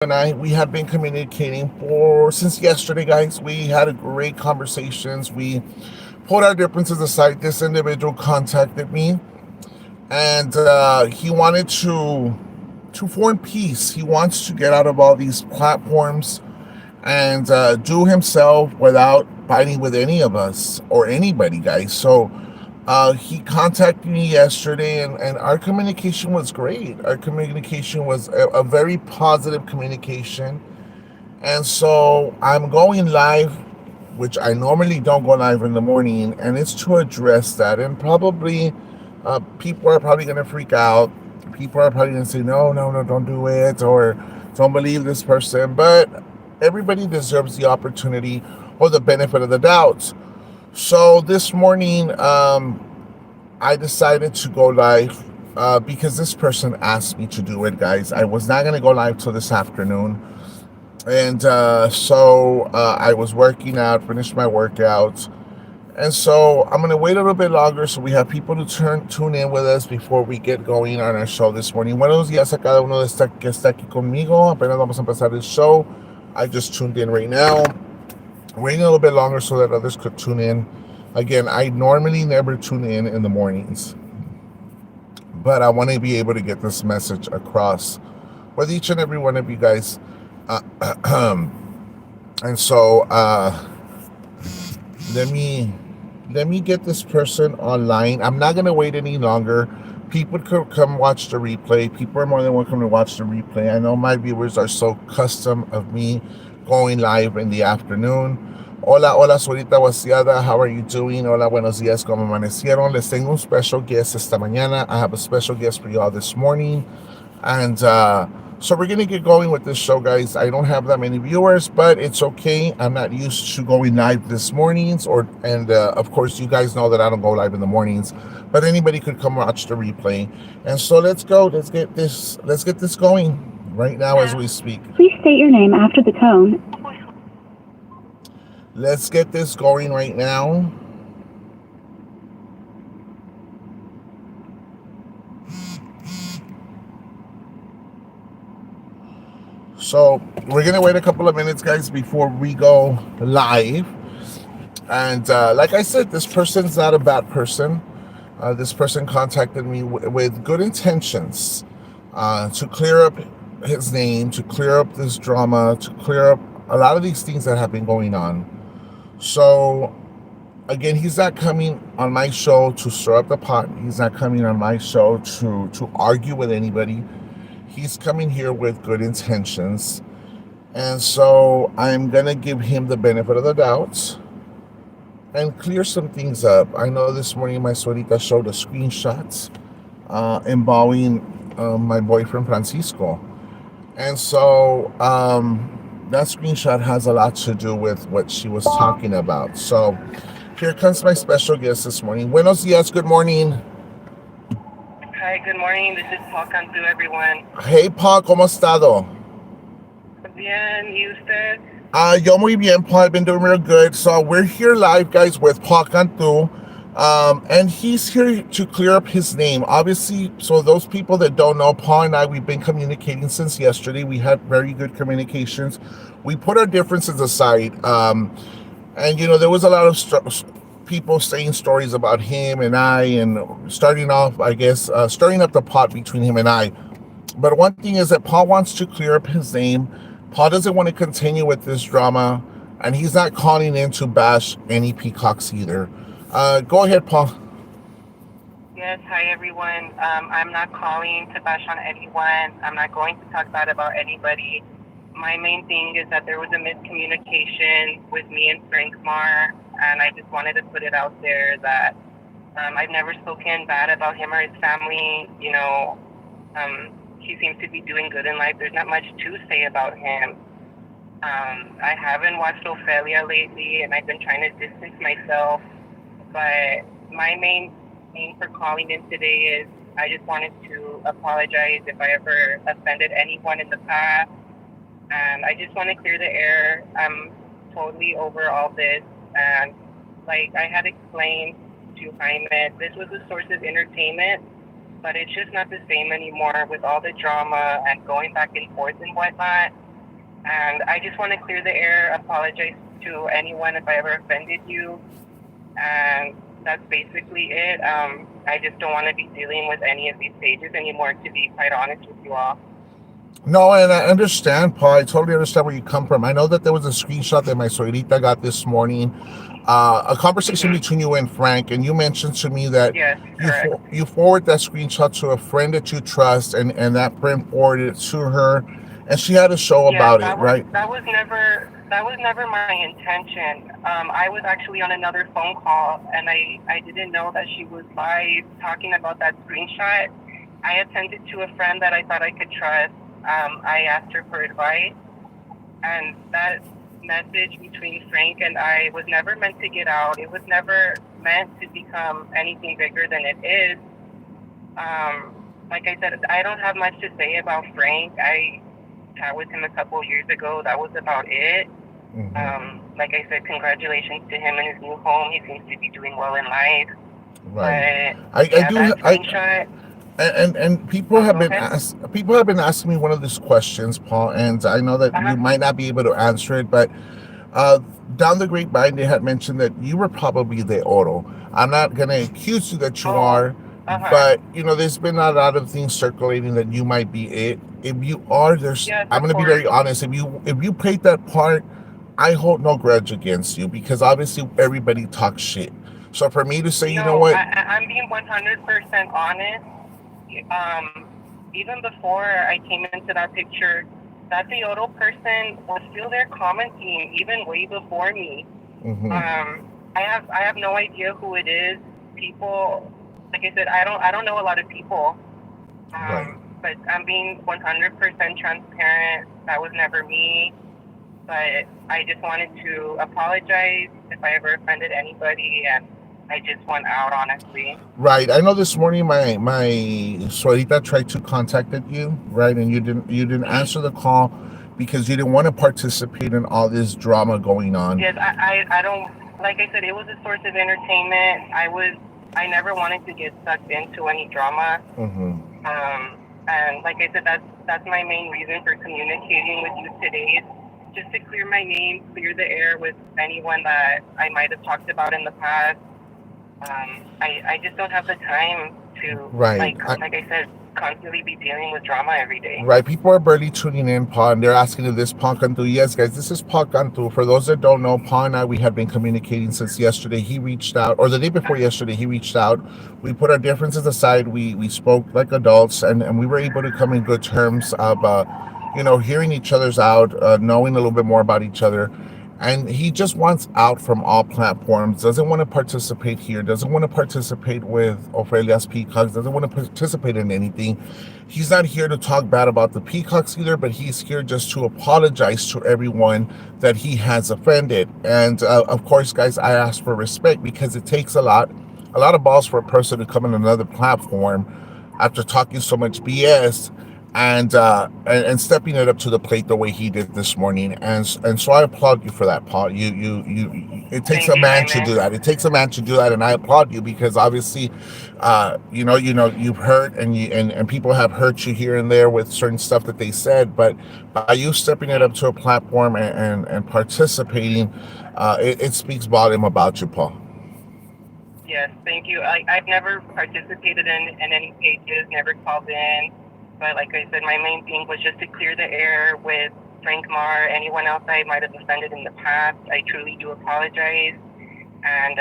and we have been communicating for since yesterday, guys. We had a great conversations. We put our differences aside. This individual contacted me, and he wanted to form peace. He wants to get out of all these platforms and do himself without fighting with any of us or anybody, guys. So he contacted me yesterday, and our communication was great. Our communication was a very positive communication. And so I'm going live, which I normally don't go live in the morning, and it's to address that. And probably people are probably going to freak out. People are probably going to say, no, no, no, don't do it, or don't believe this person. But everybody deserves the opportunity or the benefit of the doubt. So this morning, I decided to go live because this person asked me to do it, guys. I was not going to go live till this afternoon. And I was working out, finished my workout. And so I'm going to wait a little bit longer so we have people to tune in with us before we get going on our show this morning. Buenos días a cada uno que está aquí conmigo. Apenas vamos a empezar el show. I just tuned in right now. Waiting a little bit longer so that others could tune in. Again, I normally never tune in the mornings, but I want to be able to get this message across with each and every one of you guys. And so let me get this person online. I'm not gonna wait any longer. People could come watch the replay. People are more than welcome to watch the replay. I know my viewers are so custom of me going live in the afternoon. Hola, hola, Solita Wasiada. How are you doing? Hola, buenos días. ¿Cómo amanecieron? Les tengo un special guest esta mañana. I have a special guest for y'all this morning. And so we're going to get going with this show, guys. I don't have that many viewers, but it's okay. I'm not used to going live this mornings, and of course, you guys know that I don't go live in the mornings, but anybody could come watch the replay. And so let's go. Let's get this going right now as we speak. Please state your name after the tone. Let's get this going right now. So we're gonna wait a couple of minutes, guys, before we go live. And like I said, this person's not a bad person. This person contacted me with good intentions to clear up his name, to clear up this drama, to clear up a lot of these things that have been going on. So again, he's not coming on my show to stir up the pot. He's not coming on my show to argue with anybody. He's coming here with good intentions. And so I'm going to give him the benefit of the doubt and clear some things up. I know this morning my suerita showed a screenshot involving my boyfriend Francisco. And so that screenshot has a lot to do with what she was talking about. So here comes my special guest this morning. Buenos días, good morning. Hi, good morning. This is Paul Cantu, everyone. Hey, Paul, ¿cómo estado? Bien, ¿y usted? Yo muy bien, Paul. I've been doing real good. So we're here live, guys, with Paul Cantu. And he's here to clear up his name. Obviously, so those people that don't know, Paul and I, we've been communicating since yesterday. We had very good communications. We put our differences aside. And, you know, there was a lot of people saying stories about him and I, and starting off, I guess, stirring up the pot between him and I. But one thing is that Paul wants to clear up his name. Paul doesn't want to continue with this drama, and he's not calling in to bash any peacocks either. Go ahead, Paul. Yes, hi, everyone. I'm not calling to bash on anyone. I'm not going to talk bad about anybody. My main thing is that there was a miscommunication with me and Frank Marr, and I just wanted to put it out there that I've never spoken bad about him or his family. You know, he seems to be doing good in life. There's not much to say about him. I haven't watched Ophelia lately, and I've been trying to distance myself. But my main thing for calling in today is I just wanted to apologize if I ever offended anyone in the past. And I just want to clear the air. I'm totally over all this. And like I had explained to Jaime, this was a source of entertainment, but it's just not the same anymore with all the drama and going back and forth and whatnot. And I just want to clear the air, apologize to anyone if I ever offended you. And that's basically it. I just don't want to be dealing with any of these pages anymore, to be quite honest with you all. No, and I understand, Paul. I totally understand where you come from. I know that there was a screenshot that my suegrita got this morning, a conversation Mm-hmm. between you and Frank, and you mentioned to me that Yes, correct. you forward that screenshot to a friend that you trust, and that friend forwarded it to her, and she had a show Yes, about it, right? that was never my intention. I was actually on another phone call, and I didn't know that she was live talking about that screenshot. I had sent it to a friend that I thought I could trust. I asked her for advice, and that message between Frank and I was never meant to get out. It was never meant to become anything bigger than it is. Like I said, I don't have much to say about Frank. I chat with him a couple years ago. That was about it. Like I said, congratulations to him in his new home. He seems to be doing well in life. Right. But I yeah, do. that screenshot. And Go ahead. people have been asking me one of these questions, Paul, and I know that you Uh-huh. might not be able to answer it, but uh, down the grapevine they had mentioned that you were probably the oro. I'm not going to accuse you that you Oh, are, uh-huh. but there's been a lot of things circulating that you might be it. If you are, there's Yes, I'm of going to be course. very honest. If you played that part, I hold no grudge against you because obviously everybody talks shit. So for me to say, you know No, what, I'm being 100% honest. Even before I came into that picture, that Theodo person was still there commenting, even way before me. hmm I have no idea who it is. People, like I said, I don't know a lot of people. right. But I'm being 100% transparent. That was never me. But I just wanted to apologize if I ever offended anybody, and I just want out, honestly. Right. I know this morning my suegrita tried to contact you, right, and you didn't Mm-hmm. answer the call because you didn't want to participate in all this drama going on. Yes, I don't, like I said, it was a source of entertainment. I never wanted to get sucked into any drama. hmm And like I said, that's my main reason for communicating with you today, is just to clear my name, clear the air with anyone that I might have talked about in the past. I just don't have the time to, Right. like I said, constantly be dealing with drama every day. Right. People are barely tuning in, Paul, and they're asking if this Paul Cantu. Yes, guys, this is Paul Cantu. For those that don't know, Paul and I, we have been communicating since yesterday. He reached out, or the day before yesterday, he reached out. We put our differences aside. We spoke like adults, and we were able to come in good terms of, hearing each other's out, knowing a little bit more about each other. And he just wants out from all platforms, doesn't want to participate here, doesn't want to participate with Ophelia's Peacocks, doesn't want to participate in anything. He's not here to talk bad about the Peacocks either, but he's here just to apologize to everyone that he has offended. And of course, guys, I ask for respect because it takes a lot of balls for a person to come on another platform after talking so much BS and stepping it up to the plate the way he did this morning. And so I applaud you for that, Paul. It takes Thank a you, man to Jaime. do that. It takes a man to do that, and I applaud you because obviously, you've hurt and people have hurt you here and there with certain stuff that they said, but by you stepping it up to a platform and participating, it speaks volume about you, Paul. Yes, thank you. I've never participated in any pages, never called in. But like I said, my main thing was just to clear the air with Frank Marr, anyone else I might have offended in the past. I truly do apologize. And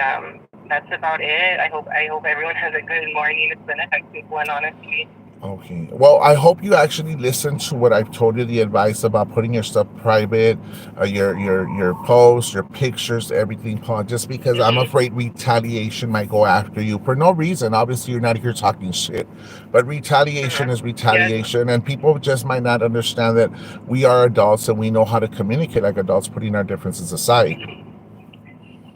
that's about it. I hope everyone has a good morning. It's been a hectic one, honestly. Okay. Well, I hope you actually listen to what I've told you, the advice about putting your stuff private, your posts, your pictures, everything, Paul. Just because I'm Hmm. afraid retaliation might go after you for no reason. Obviously, you're not here talking shit, but retaliation is Correct. Yes. retaliation, and people just might not understand that we are adults and we know how to communicate like adults, putting our differences aside.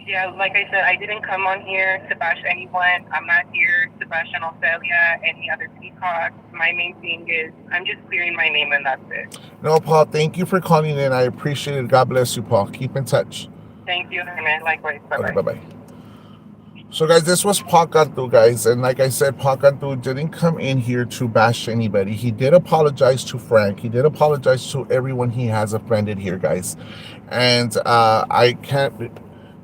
Yeah, like I said, I didn't come on here to bash anyone. I'm not here to bash on Ophelia, any other peacock. My main thing is I'm just clearing my name, and that's it. No, Paul. Thank you for calling in. I appreciate it. God bless you, Paul. Keep in touch. Thank you, Jaime. Likewise. Bye Okay. bye. Bye bye. So, guys, this was Cantu, guys, and like I said, Cantu didn't come in here to bash anybody. He did apologize to Frank. He did apologize to everyone he has offended here, guys. And I can't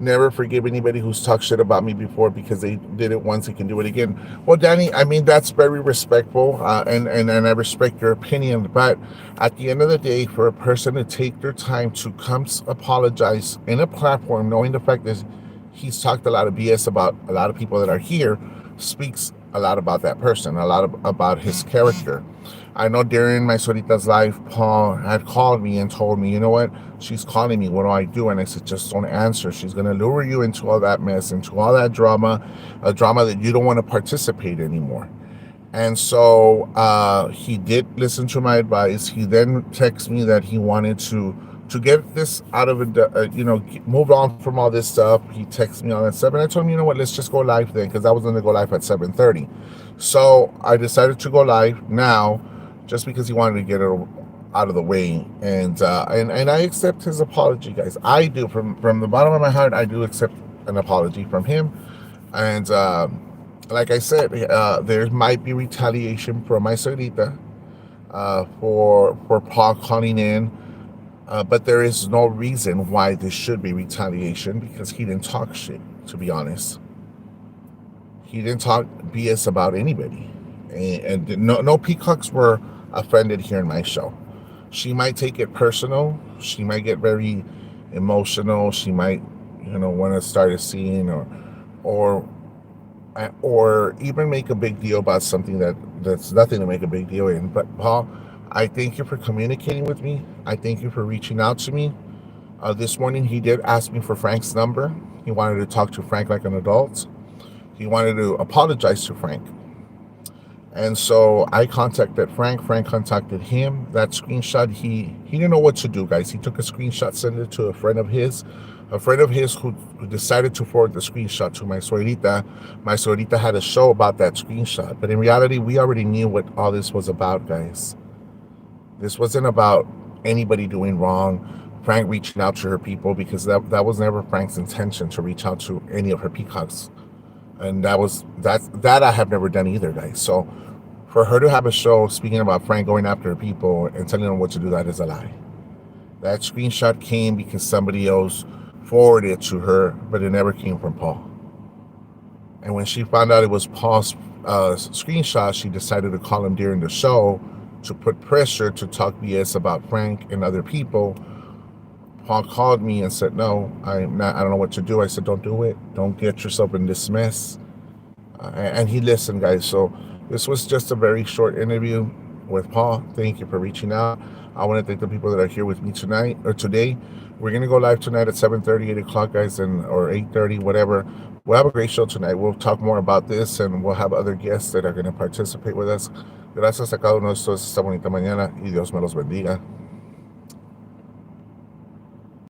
never forgive anybody who's talked shit about me before because they did it once, they can do it again. Well, Danny, I mean that's very respectful, and I respect your opinion. But at the end of the day, for a person to take their time to come apologize in a platform, knowing the fact that he's talked a lot of BS about a lot of people that are here, speaks a lot about that person, about his character. I know during my Solita's life, Paul had called me and told me, you know what, she's calling me, what do I do? And I said, just don't answer. She's going to lure you into all that mess, into all that drama, a drama that you don't want to participate anymore. And so he did listen to my advice. He then texted me that he wanted to get this out of it, move on from all this stuff. He texted me on at 7. I told him, you know what, let's just go live then, because I was going to go live at 7:30. So I decided to go live now, just because he wanted to get it out of the way, and I accept his apology, guys. I do, from the bottom of my heart, I do accept an apology from him, and like I said, there might be retaliation from my Sarita for Paul calling in, but there is no reason why this should be retaliation because he didn't talk shit. To be honest, he didn't talk BS about anybody, and no peacocks were offended here in my show. She might take it personal. She might get very emotional. She might, want to start a scene or or even make a big deal about something that's nothing to make a big deal in. But Paul, I thank you for communicating with me. I thank you for reaching out to me. This morning he did ask me for Frank's number. He wanted to talk to Frank like an adult. He wanted to apologize to Frank. And so I contacted Frank. Frank contacted him. That screenshot, he didn't know what to do, guys. He took a screenshot, sent it to a friend of his, who decided to forward the screenshot to my suegrita. My suegrita had a show about that screenshot. But in reality, we already knew what all this was about, guys. This wasn't about anybody doing wrong. Frank reaching out to her people, because that was never Frank's intention to reach out to any of her peacocks. And that I have never done either, guys. So for her to have a show speaking about Frank going after her people and telling them what to do, that is a lie. That screenshot came because somebody else forwarded it to her, but it never came from Paul. And when she found out it was Paul's screenshot, she decided to call him during the show to put pressure to talk BS about Frank and other people. Paul called me and said, no, I don't know what to do. I said, don't do it. Don't get yourself in this mess. And he listened, guys. So this was just a very short interview with Paul. Thank you for reaching out. I want to thank the people that are here with me tonight or today. We're going to go live tonight at 7:30, 8 o'clock, guys, or 8:30, whatever. We'll have a great show tonight. We'll talk more about this, and we'll have other guests that are going to participate with us. Gracias a cada uno de ustedes esta bonita mañana, y Dios me los bendiga.